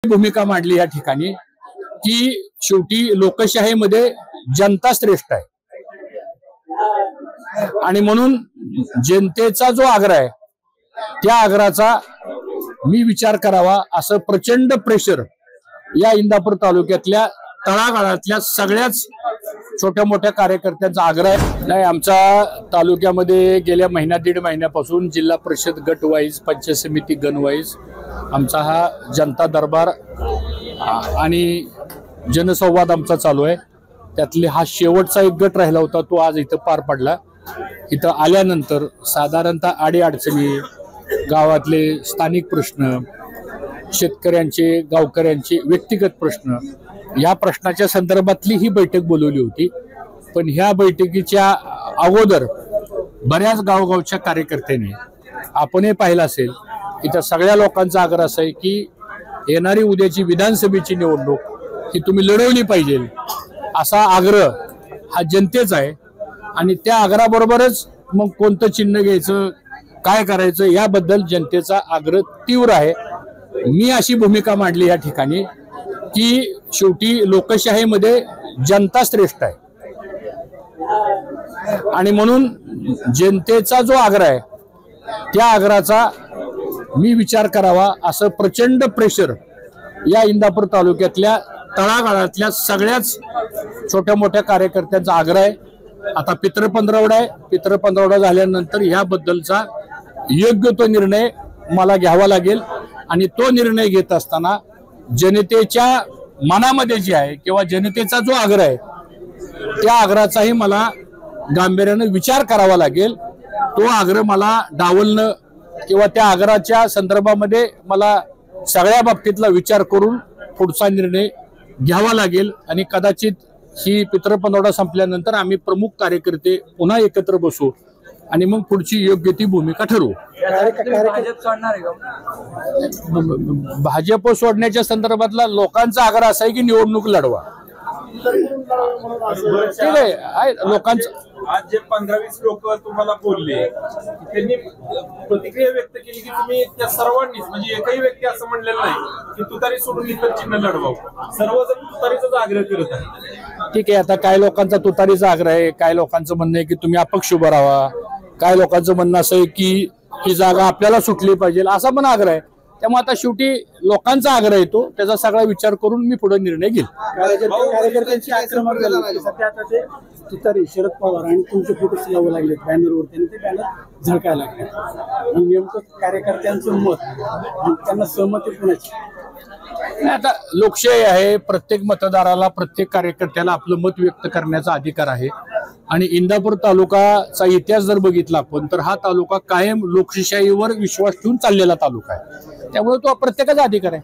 भूमिका मांडली या ठिकाणी की शेवटी लोकशाहीमध्ये जनता श्रेष्ठ आहे आणि म्हणून जनतेचा जो आग्रह आहे त्या आग्रहाचा मी विचार करावा असं प्रचंड प्रेशर या इंदापूर तालुक्यातल्या तळागाळातल्या सगळ्याच छोट्या मोठ्या कार्यकर्त्यांचा आग्रह आहे। नाही, आमच्या तालुक्यामध्ये गेल्या दीड महिन्यापासून जिल्हा परिषद गट वाईज पंचायत समिती गण वाईज आमचा हा जनता दरबार आणि जनसंवाद आमचा चालू आहे। त्यातले हा शेवटचा एक गट राहिला होता, तो आज इथं पार पडला। इथं आल्यानंतर साधारणतः अडीअडचणी, गावातले स्थानिक प्रश्न, शेतकऱ्यांचे गावकऱ्यांचे व्यक्तिगत प्रश्न, या प्रश्नाच्या संदर्भातली ही बैठक बोलवली होती। पण ह्या बैठकीच्या अगोदर बऱ्याच गावगावच्या कार्यकर्त्यांनी आपणही पाहिलं असेल, इथं सगळ्या लोकांचा आग्रह असा आहे की येणारी उद्याची विधानसभेची निवडणूक ही तुम्ही लढवली पाहिजे असा आग्रह हा जनतेचा आहे आणि त्या आग्रहाबरोबरच मग कोणतं चिन्ह घ्यायचं, काय करायचं याबद्दल जनतेचा आग्रह तीव्र आहे। मी अशी भूमिका मांडली या ठिकाणी की शेवटी लोकशाहीमध्ये जनता श्रेष्ठ आहे आणि म्हणून जनतेचा जो आग्रह आहे त्या आग्रहाचा मी विचार करावा असं प्रचंड प्रेशर या इंदापूर तालुक्यातल्या तळागाळातल्या सगळ्याच छोट्या मोठ्या कार्यकर्त्यांचा आग्रह आहे। आता पितृपंधरवडा आहे, पितृपंधरवडा झाल्यानंतर याबद्दलचा योग्य तो निर्णय मला घ्यावा लागेल आणि तो निर्णय घेत असताना जनतेच्या मनामध्ये जे आहे किंवा जनतेचा जो आग्रह आहे त्या आग्रहाचाही मला गांभीर्याने विचार करावा लागेल। तो आग्रह मला डावलणं किंवा त्या आग्रहाच्या संदर्भामध्ये मला सगळ्या बाबतीतला विचार करून पुढचा निर्णय घ्यावा लागेल आणि कदाचित ही पितृपंधरवडा संपल्यानंतर आम्ही प्रमुख कार्यकर्ते पुन्हा एकत्र बसू आणि मग पुढची योग्य ती भूमिका ठरवू। भाजप सोडण्याच्या संदर्भातला लोकांचा आग्रह असा आहे की निवडणूक लढवा। ठीक आहे, लोकांचं आज जे 15-20 लोक तुम्हाला बोलले त्यांनी प्रतिक्रिया व्यक्त केली की तुम्ही त्या सर्वांनीच, म्हणजे एकही व्यक्ती असं म्हणलेलं नाही की तुतारी सोडून इतर चिन्ह लढवावं, सर्वजण तुतारीचाच आग्रह करत आहे। ठीक आहे, आता काय लोकांचा तुतारीचा आग्रह आहे, काय लोकांचं म्हणणं आहे की तुम्ही अपक्ष उभं राहावा, काय लोकांचं म्हणणं असं आहे की ही जागा आपल्याला सुटली पाहिजे, असा पण आग्रह आहे। त्यामुळे आता शेवटी लोकांचा आग्रह येतो, त्याचा सगळा विचार करून मी पुढे निर्णय घेईल। कार्यकर्त्यांची आक्रमक झाली सध्या, आता ते तुतारी शरद पवार आणि तुमचे फोटोच लावू लागले बॅनरवरती आणि ते बॅनर झळकायला लागले आणि नेमकं कार्यकर्त्यांचं मत त्यांना सहमती कोणाची? आता लोकशाही आहे, प्रत्येक मतदाराला प्रत्येक कार्यकर्त्याला आपलं मत व्यक्त करण्याचा अधिकार आहे आणि इंदापूर तालुकाचा इतिहास जर बघितला आपण तर हा तालुका कायम लोकशाहीवर विश्वास ठेवून चाललेला तालुका आहे, त्यामुळे तो प्रत्येकाचा अधिकार आहे।